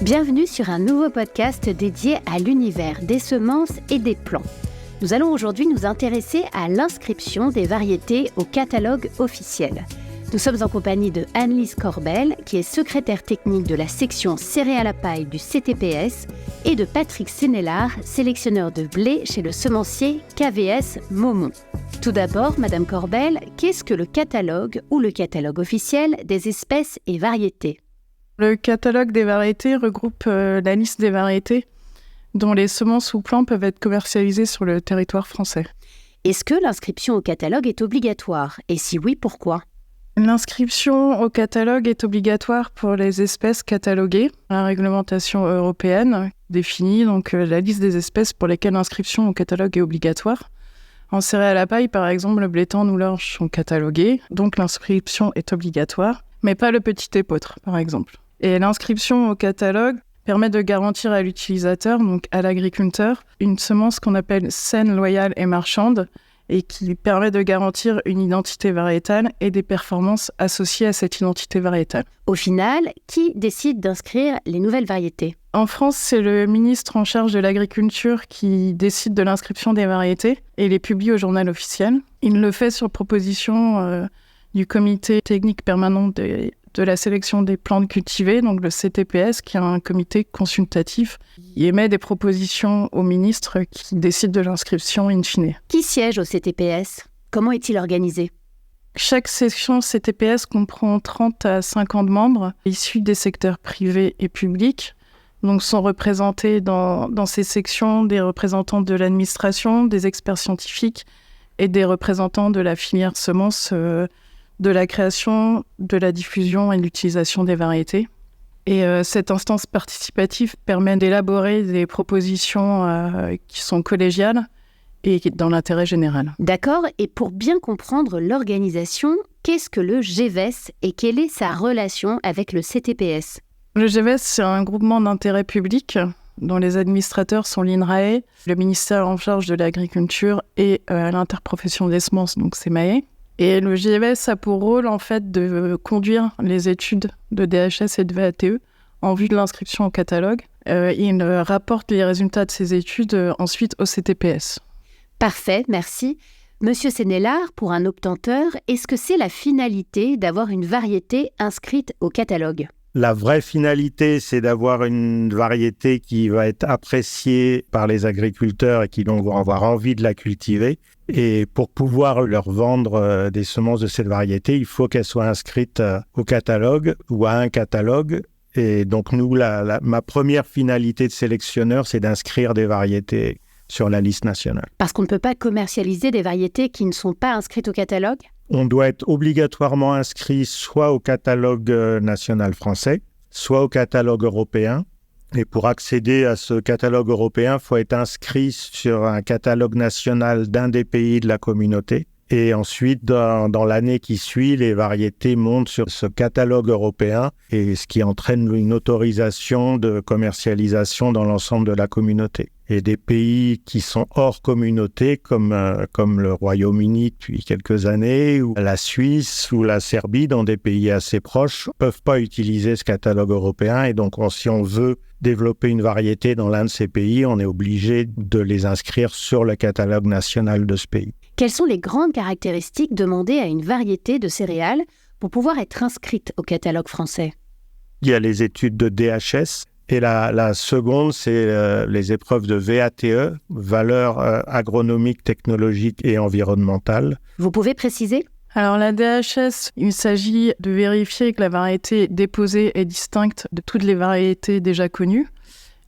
Bienvenue sur un nouveau podcast dédié à l'univers des semences et des plants. Nous allons aujourd'hui nous intéresser à l'inscription des variétés au catalogue officiel. Nous sommes en compagnie de Anne-Lise Corbel, qui est secrétaire technique de la section céréales à paille du CTPS, et de Patrick Sénélard, sélectionneur de blé chez le semencier KVS Maumont. Tout d'abord, Madame Corbel, qu'est-ce que le catalogue ou le catalogue officiel des espèces et variétés ? Le catalogue des variétés regroupe la liste des variétés dont les semences ou plants peuvent être commercialisés sur le territoire français. Est-ce que l'inscription au catalogue est obligatoire ? Et si oui, pourquoi ? L'inscription au catalogue est obligatoire pour les espèces cataloguées. La réglementation européenne définit donc la liste des espèces pour lesquelles l'inscription au catalogue est obligatoire. En céréales à paille, par exemple, le blé tendre ou l'orge sont catalogués, donc l'inscription est obligatoire, mais pas le petit épeautre, par exemple. Et l'inscription au catalogue permet de garantir à l'utilisateur, donc à l'agriculteur, une semence qu'on appelle saine, loyale et marchande, et qui permet de garantir une identité variétale et des performances associées à cette identité variétale. Au final, qui décide d'inscrire les nouvelles variétés ? En France, c'est le ministre en charge de l'agriculture qui décide de l'inscription des variétés et les publie au journal officiel. Il le fait sur proposition du comité technique permanent de la sélection des plantes cultivées, donc le CTPS, qui est un comité consultatif. Il émet des propositions au ministre qui décide de l'inscription in fine. Qui siège au CTPS ? Comment est-il organisé ? Chaque section CTPS comprend 30 à 50 membres issus des secteurs privés et publics. Donc sont représentés dans ces sections des représentants de l'administration, des experts scientifiques et des représentants de la filière semences, de la création, de la diffusion et de l'utilisation des variétés. Et cette instance participative permet d'élaborer des propositions qui sont collégiales et dans l'intérêt général. D'accord, et pour bien comprendre l'organisation, qu'est-ce que le GVES et quelle est sa relation avec le CTPS ? Le GVES, c'est un groupement d'intérêt public dont les administrateurs sont l'INRAE, le ministère en charge de l'agriculture et l'interprofession des semences, donc c'est MAE. Et le GVES a pour rôle en fait de conduire les études de DHS et de VATE en vue de l'inscription au catalogue. Il rapporte les résultats de ces études ensuite au CTPS. Parfait, merci. Monsieur Sénélard, pour un obtenteur, est-ce que c'est la finalité d'avoir une variété inscrite au catalogue ? La vraie finalité, c'est d'avoir une variété qui va être appréciée par les agriculteurs et qui donc vont avoir envie de la cultiver. Et pour pouvoir leur vendre des semences de cette variété, il faut qu'elle soit inscrite au catalogue ou à un catalogue. Et donc nous, ma première finalité de sélectionneur, c'est d'inscrire des variétés sur la liste nationale. Parce qu'on ne peut pas commercialiser des variétés qui ne sont pas inscrites au catalogue ? On doit être obligatoirement inscrit soit au catalogue national français, soit au catalogue européen. Et pour accéder à ce catalogue européen, il faut être inscrit sur un catalogue national d'un des pays de la communauté. Et ensuite, dans l'année qui suit, les variétés montent sur ce catalogue européen, et ce qui entraîne une autorisation de commercialisation dans l'ensemble de la communauté. Et des pays qui sont hors communauté, comme le Royaume-Uni depuis quelques années, ou la Suisse ou la Serbie, dans des pays assez proches, ne peuvent pas utiliser ce catalogue européen. Et donc, si on veut développer une variété dans l'un de ces pays, on est obligé de les inscrire sur le catalogue national de ce pays. Quelles sont les grandes caractéristiques demandées à une variété de céréales pour pouvoir être inscrite au catalogue français ? Il y a les études de DHS. Et la seconde, c'est les épreuves de VATE, valeurs agronomiques, technologiques et environnementales. Vous pouvez préciser ? Alors la DHS, il s'agit de vérifier que la variété déposée est distincte de toutes les variétés déjà connues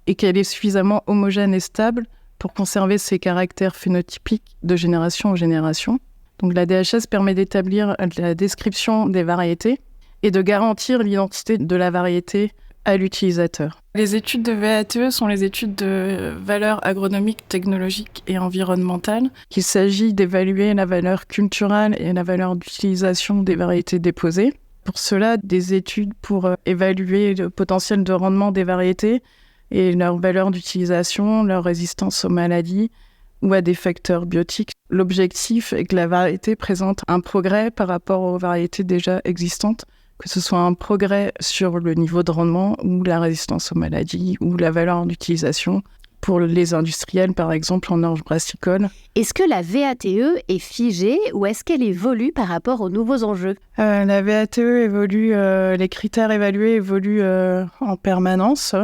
et qu'elle est suffisamment homogène et stable pour conserver ses caractères phénotypiques de génération en génération. Donc la DHS permet d'établir la description des variétés et de garantir l'identité de la variété à l'utilisateur. Les études de VATE sont les études de valeur agronomique, technologique et environnementale. Il s'agit d'évaluer la valeur culturelle et la valeur d'utilisation des variétés déposées. Pour cela, des études pour évaluer le potentiel de rendement des variétés et leur valeur d'utilisation, leur résistance aux maladies ou à des facteurs biotiques. L'objectif est que la variété présente un progrès par rapport aux variétés déjà existantes que ce soit un progrès sur le niveau de rendement ou la résistance aux maladies ou la valeur d'utilisation pour les industriels, par exemple, en orge brassicole. Est-ce que la VATE est figée ou est-ce qu'elle évolue par rapport aux nouveaux enjeux ? La VATE évolue, les critères évalués évoluent en permanence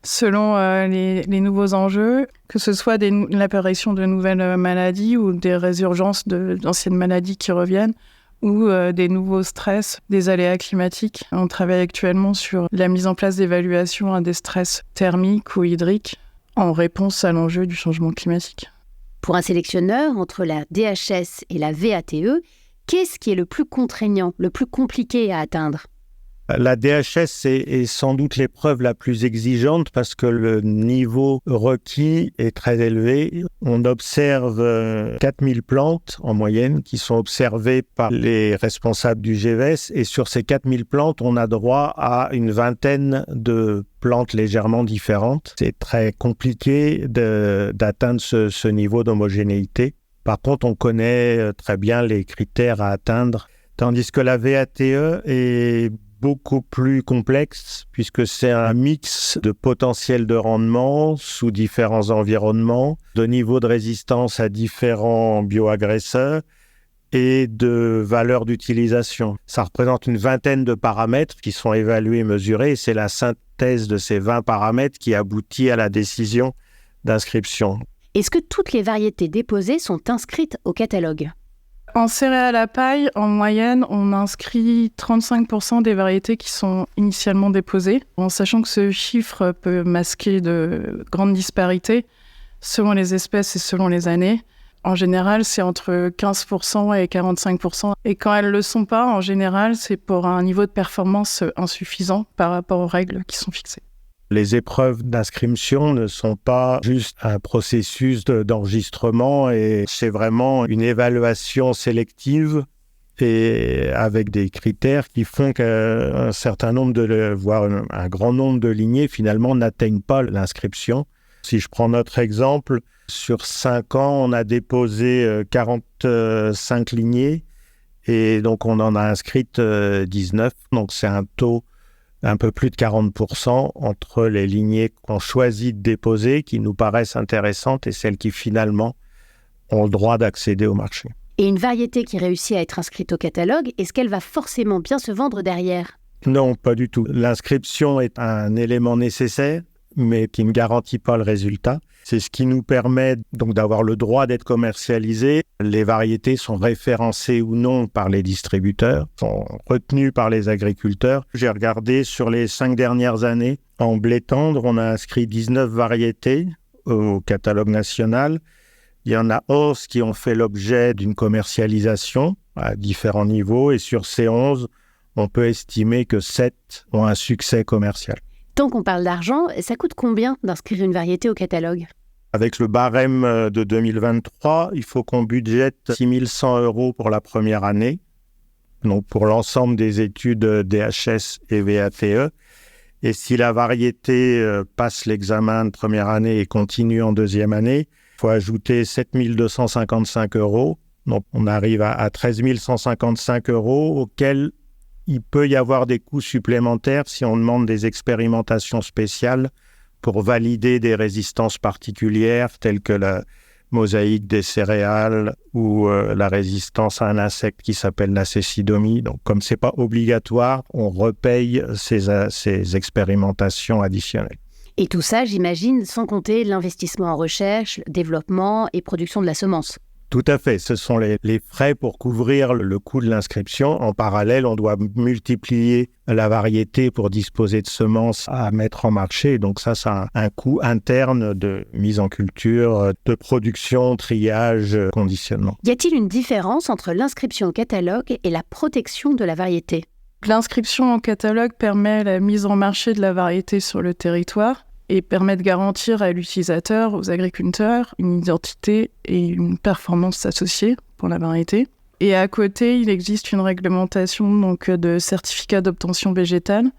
selon les nouveaux enjeux, que ce soit l'apparition de nouvelles maladies ou des résurgences d'anciennes maladies qui reviennent, ou des nouveaux stress, des aléas climatiques. On travaille actuellement sur la mise en place d'évaluations à des stress thermiques ou hydriques en réponse à l'enjeu du changement climatique. Pour un sélectionneur, entre la DHS et la VATE, qu'est-ce qui est le plus contraignant, le plus compliqué à atteindre ? La DHS est sans doute l'épreuve la plus exigeante parce que le niveau requis est très élevé. On observe 4000 plantes en moyenne qui sont observées par les responsables du GVS et sur ces 4000 plantes, on a droit à une vingtaine de plantes légèrement différentes. C'est très compliqué d'atteindre ce niveau d'homogénéité. Par contre, on connaît très bien les critères à atteindre, tandis que la VATE est beaucoup plus complexe puisque c'est un mix de potentiel de rendement sous différents environnements, de niveau de résistance à différents bioagresseurs et de valeur d'utilisation. Ça représente une vingtaine de paramètres qui sont évalués et mesurés et c'est la synthèse de ces 20 paramètres qui aboutit à la décision d'inscription. Est-ce que toutes les variétés déposées sont inscrites au catalogue ? En céréales à paille, en moyenne, on inscrit 35% des variétés qui sont initialement déposées, en sachant que ce chiffre peut masquer de grandes disparités selon les espèces et selon les années. En général, c'est entre 15% et 45%. Et quand elles ne le sont pas, en général, c'est pour un niveau de performance insuffisant par rapport aux règles qui sont fixées. Les épreuves d'inscription ne sont pas juste un processus d'enregistrement et c'est vraiment une évaluation sélective et avec des critères qui font qu'un certain nombre voire un grand nombre de lignées finalement n'atteignent pas l'inscription. Si je prends notre exemple, sur 5 ans, on a déposé 45 lignées et donc on en a inscrites 19. Donc c'est un taux un peu plus de 40% entre les lignées qu'on choisit de déposer, qui nous paraissent intéressantes, et celles qui finalement ont le droit d'accéder au marché. Et une variété qui réussit à être inscrite au catalogue, est-ce qu'elle va forcément bien se vendre derrière ? Non, pas du tout. L'inscription est un élément nécessaire, mais qui ne garantit pas le résultat. C'est ce qui nous permet donc d'avoir le droit d'être commercialisés. Les variétés sont référencées ou non par les distributeurs, sont retenues par les agriculteurs. J'ai regardé sur les 5 dernières années, en blé tendre, on a inscrit 19 variétés au catalogue national. Il y en a 11 qui ont fait l'objet d'une commercialisation à différents niveaux et sur ces 11, on peut estimer que 7 ont un succès commercial. Tant qu'on parle d'argent, ça coûte combien d'inscrire une variété au catalogue ? Avec le barème de 2023, il faut qu'on budgète 6 100 € pour la première année, donc pour l'ensemble des études DHS et VATE. Et si la variété passe l'examen de première année et continue en deuxième année, il faut ajouter 7 255 €. Donc on arrive à 13 155 € auxquels il peut y avoir des coûts supplémentaires si on demande des expérimentations spéciales pour valider des résistances particulières telles que la mosaïque des céréales ou la résistance à un insecte qui s'appelle la cécidomie. Donc comme ce n'est pas obligatoire, on repaye ces expérimentations additionnelles. Et tout ça, j'imagine, sans compter l'investissement en recherche, développement et production de la semence. Tout à fait. Ce sont les frais pour couvrir le coût de l'inscription. En parallèle, on doit multiplier la variété pour disposer de semences à mettre en marché. Donc ça a un coût interne de mise en culture, de production, triage, conditionnement. Y a-t-il une différence entre l'inscription au catalogue et la protection de la variété ? L'inscription au catalogue permet la mise en marché de la variété sur le territoire et permet de garantir à l'utilisateur, aux agriculteurs, une identité et une performance associée pour la variété. Et à côté, il existe une réglementation donc, de certificat d'obtention végétale,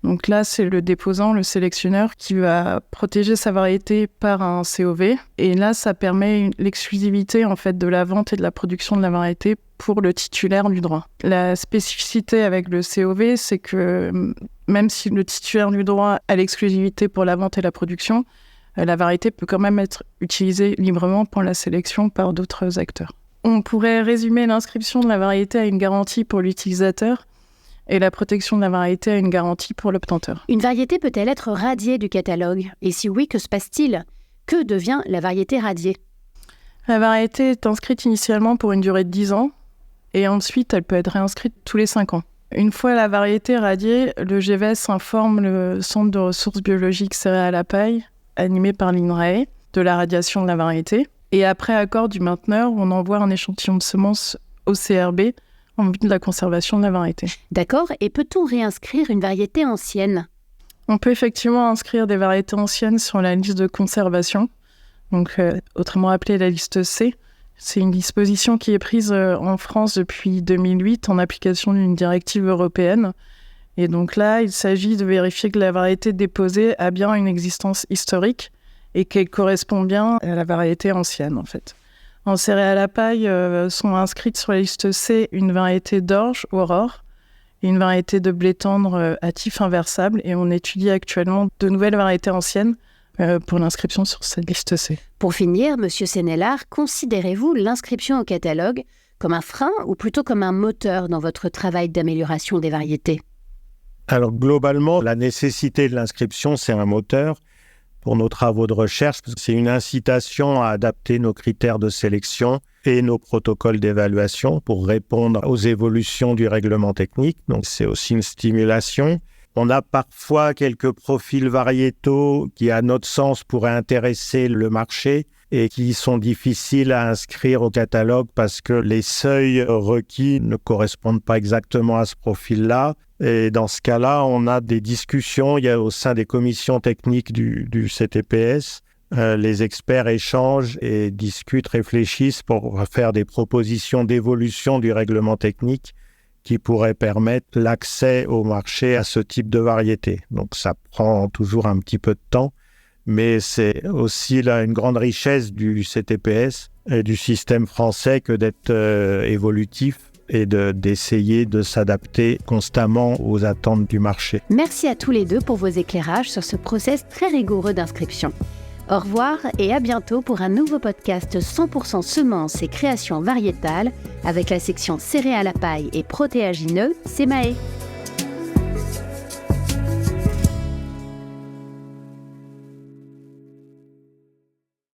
Donc là, c'est le déposant, le sélectionneur, qui va protéger sa variété par un COV. Et là, ça permet l'exclusivité en fait, de la vente et de la production de la variété pour le titulaire du droit. La spécificité avec le COV, c'est que même si le titulaire du droit a l'exclusivité pour la vente et la production, la variété peut quand même être utilisée librement pour la sélection par d'autres acteurs. On pourrait résumer l'inscription de la variété à une garantie pour l'utilisateur et la protection de la variété à une garantie pour l'obtenteur. Une variété peut-elle être radiée du catalogue ? Et si oui, que se passe-t-il ? Que devient la variété radiée ? La variété est inscrite initialement pour une durée de 10 ans et ensuite elle peut être réinscrite tous les 5 ans. Une fois la variété radiée, le GVS informe le Centre de ressources biologiques céréales à paille, animé par l'INRAE, de la radiation de la variété. Et après accord du mainteneur, on envoie un échantillon de semences au CRB en vue de la conservation de la variété. D'accord, et peut-on réinscrire une variété ancienne ? On peut effectivement inscrire des variétés anciennes sur la liste de conservation, donc autrement appelée la liste C. C'est une disposition qui est prise en France depuis 2008 en application d'une directive européenne. Et donc là, il s'agit de vérifier que la variété déposée a bien une existence historique et qu'elle correspond bien à la variété ancienne, en fait. En céréales à paille, sont inscrites sur la liste C une variété d'orge, Aurore, et une variété de blé tendre à tif inversable. Et on étudie actuellement de nouvelles variétés anciennes pour l'inscription sur cette liste C. Pour finir, M. Sénélard, considérez-vous l'inscription au catalogue comme un frein ou plutôt comme un moteur dans votre travail d'amélioration des variétés ? Alors globalement, la nécessité de l'inscription, c'est un moteur pour nos travaux de recherche, parce que c'est une incitation à adapter nos critères de sélection et nos protocoles d'évaluation pour répondre aux évolutions du règlement technique. Donc c'est aussi une stimulation. On a parfois quelques profils variétaux qui, à notre sens, pourraient intéresser le marché et qui sont difficiles à inscrire au catalogue parce que les seuils requis ne correspondent pas exactement à ce profil-là. Et dans ce cas-là, on a des discussions. Il y a au sein des commissions techniques du CTPS, les experts échangent et discutent, réfléchissent pour faire des propositions d'évolution du règlement technique qui pourraient permettre l'accès au marché à ce type de variété. Donc ça prend toujours un petit peu de temps, mais c'est aussi là une grande richesse du CTPS et du système français que d'être évolutif et d'essayer de s'adapter constamment aux attentes du marché. Merci à tous les deux pour vos éclairages sur ce process très rigoureux d'inscription. Au revoir et à bientôt pour un nouveau podcast 100% semences et création variétale avec la section céréales à paille et protéagineux, SEMAE.